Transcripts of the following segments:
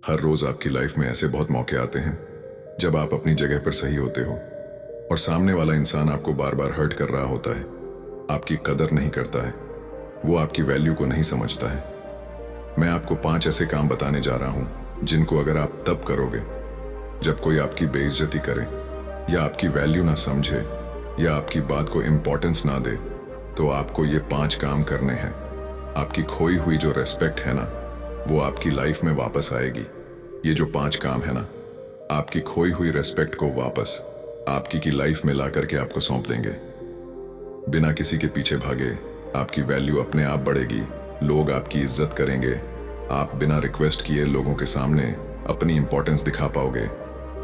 हर रोज आपकी लाइफ में ऐसे बहुत मौके आते हैं जब आप अपनी जगह पर सही होते हो और सामने वाला इंसान आपको बार बार हर्ट कर रहा होता है, आपकी कदर नहीं करता है, वो आपकी वैल्यू को नहीं समझता है। मैं आपको 5 ऐसे काम बताने जा रहा हूं जिनको अगर आप तब करोगे जब कोई आपकी बेइज्जती करे या आपकी वैल्यू ना समझे या आपकी बात को इंपॉर्टेंस ना दे, तो आपको ये 5 काम करने हैं। आपकी खोई हुई जो रेस्पेक्ट है ना, वो आपकी लाइफ में वापस आएगी। ये जो 5 काम है ना, आपकी खोई हुई रेस्पेक्ट को वापस आपकी की लाइफ में ला करके आपको सौंप देंगे। बिना किसी के पीछे भागे आपकी वैल्यू अपने आप बढ़ेगी, लोग आपकी इज्जत करेंगे, आप बिना रिक्वेस्ट किए लोगों के सामने अपनी इंपॉर्टेंस दिखा पाओगे।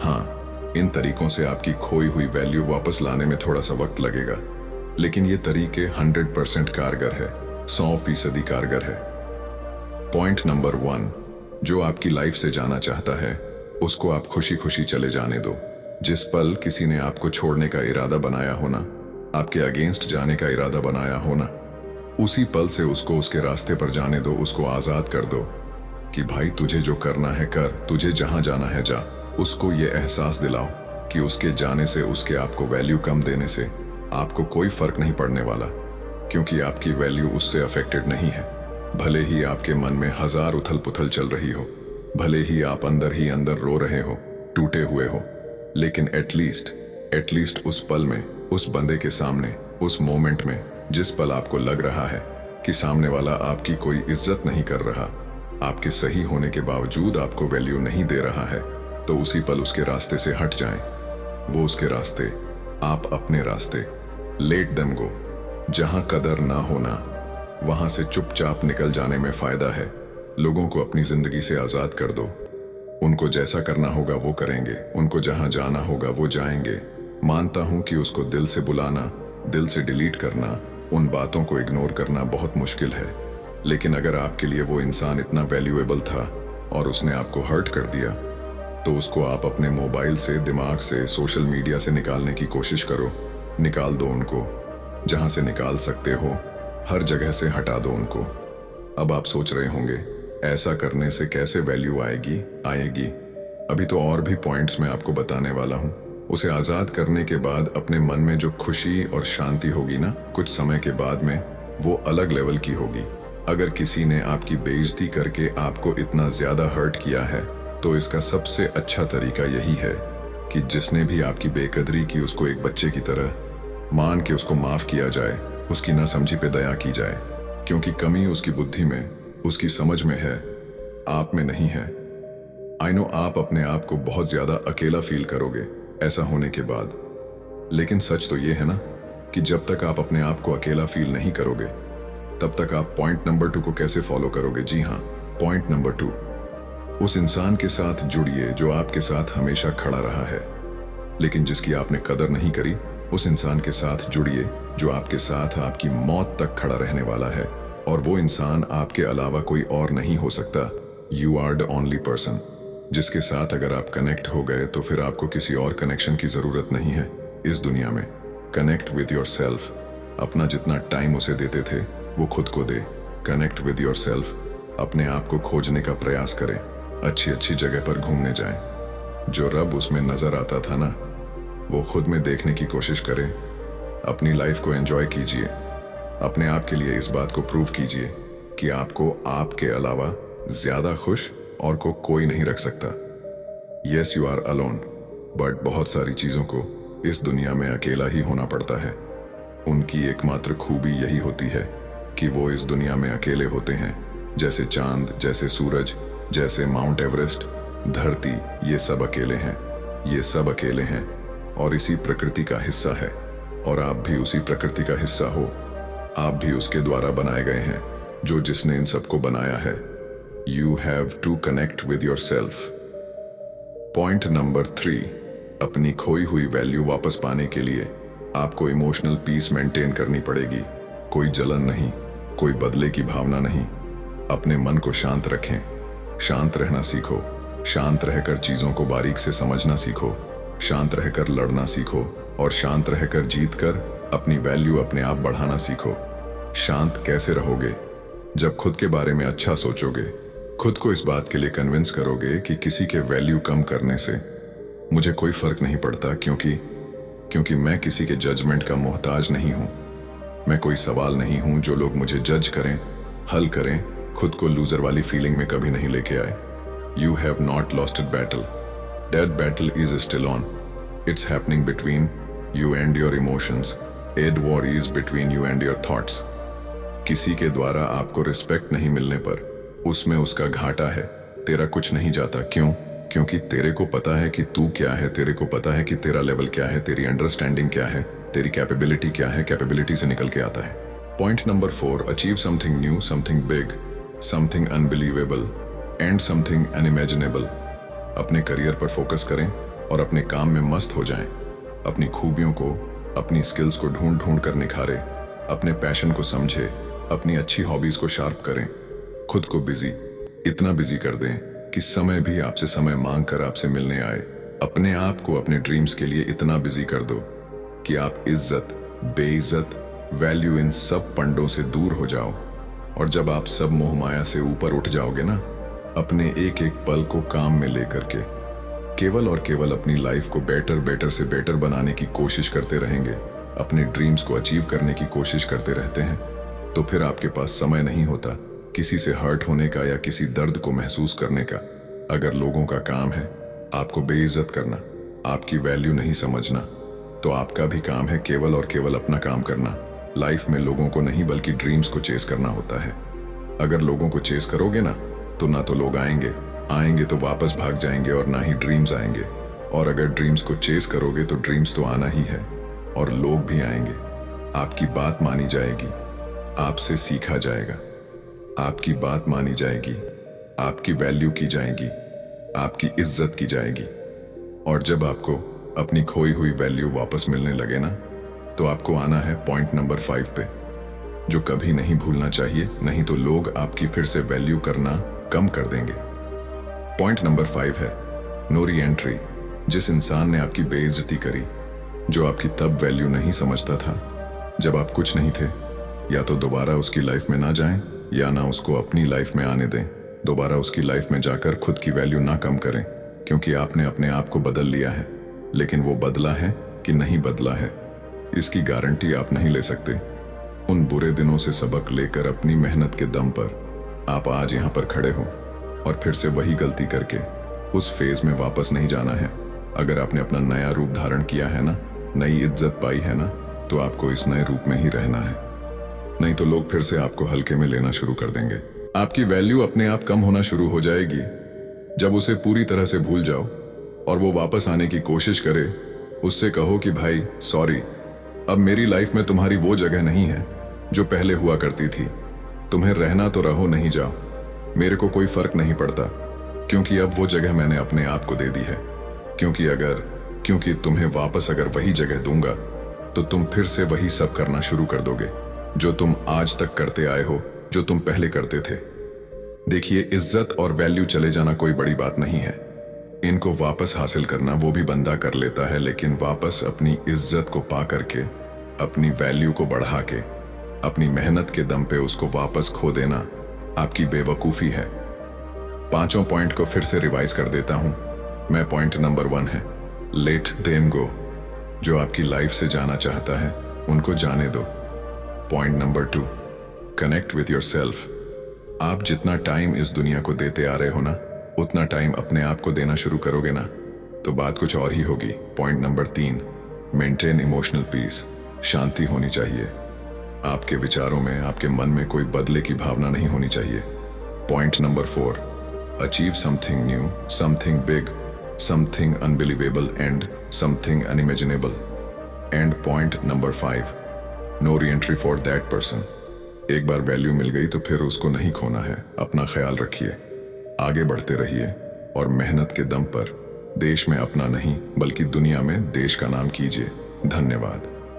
हाँ, इन तरीकों से आपकी खोई हुई वैल्यू वापस लाने में थोड़ा सा वक्त लगेगा, लेकिन ये तरीके 100% कारगर है, 100% कारगर है। पॉइंट नंबर 1, जो आपकी लाइफ से जाना चाहता है उसको आप खुशी खुशी चले जाने दो। जिस पल किसी ने आपको छोड़ने का इरादा बनाया हो ना, आपके अगेंस्ट जाने का इरादा बनाया हो ना, उसी पल से उसको उसके रास्ते पर जाने दो, उसको आजाद कर दो कि भाई तुझे जो करना है कर, तुझे जहां जाना है जा। उसको ये एहसास दिलाओ कि उसके जाने से, उसके आपको वैल्यू कम देने से आपको कोई फर्क नहीं पड़ने वाला, क्योंकि आपकी वैल्यू उससे अफेक्टेड नहीं है। भले ही आपके मन में 1000 उथल पुथल चल रही हो, भले ही आप अंदर ही अंदर रो रहे हो, टूटे हुए हो, लेकिन एटलीस्ट उस पल में, उस बंदे के सामने, उस मोमेंट में जिस पल आपको लग रहा है कि सामने वाला आपकी कोई इज्जत नहीं कर रहा, आपके सही होने के बावजूद आपको वैल्यू नहीं दे रहा है, तो उसी पल उसके रास्ते से हट जाएं। वो उसके रास्ते, आप अपने रास्ते। Let them go. जहां कदर ना होना, वहां से चुपचाप निकल जाने में फायदा है। लोगों को अपनी जिंदगी से आजाद कर दो। उनको जैसा करना होगा वो करेंगे, उनको जहां जाना होगा वो जाएंगे। मानता हूं कि उसको दिल से बुलाना, दिल से डिलीट करना, उन बातों को इग्नोर करना बहुत मुश्किल है, लेकिन अगर आपके लिए वो इंसान इतना वैल्यूएबल था और उसने आपको हर्ट कर दिया, तो उसको आप अपने मोबाइल से, दिमाग से, सोशल मीडिया से निकालने की कोशिश करो। निकाल दो उनको, जहां से निकाल सकते हो हर जगह से हटा दो उनको। अब आप सोच रहे होंगे ऐसा करने से कैसे वैल्यू आएगी। अभी तो और भी पॉइंट्स मैं आपको बताने वाला हूं। उसे आजाद करने के बाद अपने मन में जो खुशी और शांति होगी ना, कुछ समय के बाद में वो अलग लेवल की होगी। अगर किसी ने आपकी बेइज्जती करके आपको इतना ज्यादा हर्ट किया है, तो इसका सबसे अच्छा तरीका यही है कि जिसने भी आपकी बेकदरी की उसको एक बच्चे की तरह मान के उसको माफ किया जाए, उसकी नासमझी पे दया की जाए, क्योंकि कमी उसकी बुद्धि में, उसकी समझ में है, आप में नहीं है। आई नो आप अपने आप को बहुत ज्यादा अकेला फील करोगे ऐसा होने के बाद, लेकिन सच तो ये है ना कि जब तक आप अपने आप को अकेला फील नहीं करोगे, तब तक आप पॉइंट नंबर 2 को कैसे फॉलो करोगे। जी हाँ, पॉइंट नंबर 2, उस इंसान के साथ जुड़िए जो आपके साथ हमेशा खड़ा रहा है, लेकिन जिसकी आपने कदर नहीं करी। उस इंसान के साथ जुड़िए जो आपके साथ आपकी मौत तक खड़ा रहने वाला है, और वो इंसान आपके अलावा कोई और नहीं हो सकता। You are the only person जिसके साथ अगर आप कनेक्ट हो गए तो फिर आपको किसी और कनेक्शन की जरूरत नहीं है इस दुनिया में। Connect with your self. अपना जितना टाइम उसे देते थे वो खुद को दे। Connect with your self. अपने आप को खोजने का प्रयास करें, अच्छी अच्छी जगह पर घूमने जाएं। जो रब उसमें नजर आता था ना, वो खुद में देखने की कोशिश करें। अपनी लाइफ को एंजॉय कीजिए। अपने आप के लिए इस बात को प्रूव कीजिए कि आपको आपके अलावा ज्यादा खुश और को कोई नहीं रख सकता। Yes you are alone, but बहुत सारी चीजों को इस दुनिया में अकेला ही होना पड़ता है। उनकी एकमात्र खूबी यही होती है कि वो इस दुनिया में अकेले होते हैं। जैसे चांद, जैसे सूरज, जैसे माउंट एवरेस्ट, धरती, ये सब अकेले हैं। ये सब अकेले हैं और इसी प्रकृति का हिस्सा है, और आप भी उसी प्रकृति का हिस्सा हो। आप भी उसके द्वारा बनाए गए हैं, जो जिसने इन सबको बनाया है। You have to connect with your self. Point number 3, अपनी खोई हुई वैल्यू वापस पाने के लिए आपको इमोशनल पीस मेंटेन करनी पड़ेगी। कोई जलन नहीं, कोई बदले की भावना नहीं। अपने मन को शांत रखें। शांत रहना सीखो। शांत रहकर चीजों को बारीक से समझना सीखो। शांत रहकर लड़ना सीखो, और शांत रहकर जीतकर अपनी वैल्यू अपने आप बढ़ाना सीखो। शांत कैसे रहोगे? जब खुद के बारे में अच्छा सोचोगे, खुद को इस बात के लिए कन्विंस करोगे कि किसी के वैल्यू कम करने से मुझे कोई फर्क नहीं पड़ता, क्योंकि मैं किसी के जजमेंट का मोहताज नहीं हूं। मैं कोई सवाल नहीं हूं जो लोग मुझे जज करें, हल करें। खुद को लूजर वाली फीलिंग में कभी नहीं लेके आए। You have not lost it battle, that battle is still on. It's happening between you and your emotions, and war is between you and your thoughts. किसी के द्वारा आपको रिस्पेक्ट नहीं मिलने पर उसमें उसका घाटा है, तेरा कुछ नहीं जाता। क्यों? क्योंकि तेरे को पता है कि तू क्या है, तेरे को पता है कि तेरा लेवल क्या है, तेरी अंडरस्टैंडिंग क्या है, तेरी कैपेबिलिटी क्या है, कैपेबिलिटी से निकल के आता है। Point number 4, achieve something new, something big, something unbelievable and something unimaginable. अपने करियर पर फोकस करें और अपने काम में मस्त हो जाएं। अपनी खूबियों को, अपनी स्किल्स को ढूंढ ढूंढ कर निखारे, अपने पैशन को समझे, अपनी अच्छी हॉबीज को शार्प करें। खुद को बिजी, इतना बिजी कर दें कि समय भी आपसे समय मांग कर आपसे मिलने आए। अपने आप को अपने ड्रीम्स के लिए इतना बिजी कर दो कि आप इज्जत, बेइज्जत, वैल्यू इन सब पंडों से दूर हो जाओ। और जब आप सब मोह माया से ऊपर उठ जाओगे ना, अपने एक एक पल को काम में लेकर के केवल और केवल अपनी लाइफ को बेटर से बेटर बनाने की कोशिश करते रहेंगे, अपने ड्रीम्स को अचीव करने की कोशिश करते रहते हैं, तो फिर आपके पास समय नहीं होता किसी से हर्ट होने का या किसी दर्द को महसूस करने का। अगर लोगों का काम है आपको बेइज्जत करना, आपकी वैल्यू नहीं समझना, तो आपका भी काम है केवल और केवल अपना काम करना। लाइफ में लोगों को नहीं बल्कि ड्रीम्स को चेस करना होता है। अगर लोगों को चेस करोगे ना तो लोग आएंगे तो वापस भाग जाएंगे, और ना ही ड्रीम्स आएंगे। और अगर ड्रीम्स को चेस करोगे तो ड्रीम्स तो आना ही है और लोग भी आएंगे। आपकी बात मानी जाएगी, आपसे सीखा जाएगा, आपकी बात मानी जाएगी, आपकी वैल्यू की जाएगी, आपकी इज्जत की जाएगी। और जब आपको अपनी खोई हुई वैल्यू वापस मिलने लगे ना, तो आपको आना है पॉइंट नंबर 5 पे, जो कभी नहीं भूलना चाहिए, नहीं तो लोग आपकी फिर से वैल्यू करना कम कर देंगे। पॉइंट नंबर 5 है नो री एंट्री। जिस इंसान ने आपकी बेइज्जती करी, जो आपकी तब वैल्यू नहीं समझता था जब आप कुछ नहीं थे, या तो दोबारा उसकी लाइफ में ना जाएं या ना उसको अपनी लाइफ में आने दें। दोबारा उसकी लाइफ में जाकर खुद की वैल्यू ना कम करें, क्योंकि आपने अपने आप को बदल लिया है, लेकिन वो बदला है कि नहीं बदला है इसकी गारंटी आप नहीं ले सकते। उन बुरे दिनों से सबक लेकर अपनी मेहनत के दम पर आप आज यहाँ पर खड़े हो, और फिर से वही गलती करके उस फेज में वापस नहीं जाना है। अगर आपने अपना नया रूप धारण किया है ना, नई इज्जत पाई है ना, तो आपको इस नए रूप में ही रहना है, नहीं तो लोग फिर से आपको हल्के में लेना शुरू कर देंगे। आपकी वैल्यू अपने आप कम होना शुरू हो जाएगी जब उसे पूरी तरह से भूल जाओ और वो वापस आने की कोशिश करे। उससे कहो कि भाई सॉरी, अब मेरी लाइफ में तुम्हारी वो जगह नहीं है जो पहले हुआ करती थी। तुम्हें रहना तो रहो, नहीं जाओ, मेरे को कोई फर्क नहीं पड़ता, क्योंकि अब वो जगह मैंने अपने आप को दे दी है। क्योंकि तुम्हें वापस अगर वही जगह दूंगा तो तुम फिर से वही सब करना शुरू कर दोगे जो तुम आज तक करते आए हो, जो तुम पहले करते थे। देखिए, इज्जत और वैल्यू चले जाना कोई बड़ी बात नहीं है। इनको वापस हासिल करना वो भी बंदा कर लेता है, लेकिन वापस अपनी इज्जत को पा करके, अपनी वैल्यू को बढ़ा के, अपनी मेहनत के दम पे उसको वापस खो देना आपकी बेवकूफ़ी है। 5 पॉइंट को फिर से रिवाइज कर देता हूं मैं। पॉइंट नंबर 1 है लेट देम गो। जो आपकी लाइफ से जाना चाहता है उनको जाने दो। Point number 2 connect with your self. आप जितना टाइम इस दुनिया को देते आ रहे हो ना, उतना टाइम अपने आप को देना शुरू करोगे ना, तो बात कुछ और ही होगी। Point number 3 maintain emotional peace. शांति होनी चाहिए। आपके विचारों में, आपके मन में कोई बदले की भावना नहीं होनी चाहिए। Point number 4 achieve something new, something big, something unbelievable and something unimaginable. And point number 5 no re entry for that person. एक बार वैल्यू मिल गई तो फिर उसको नहीं खोना है। अपना ख्याल रखिए, आगे बढ़ते रहिए और मेहनत के दम पर देश में अपना नहीं बल्कि दुनिया में देश का नाम कीजिए। धन्यवाद।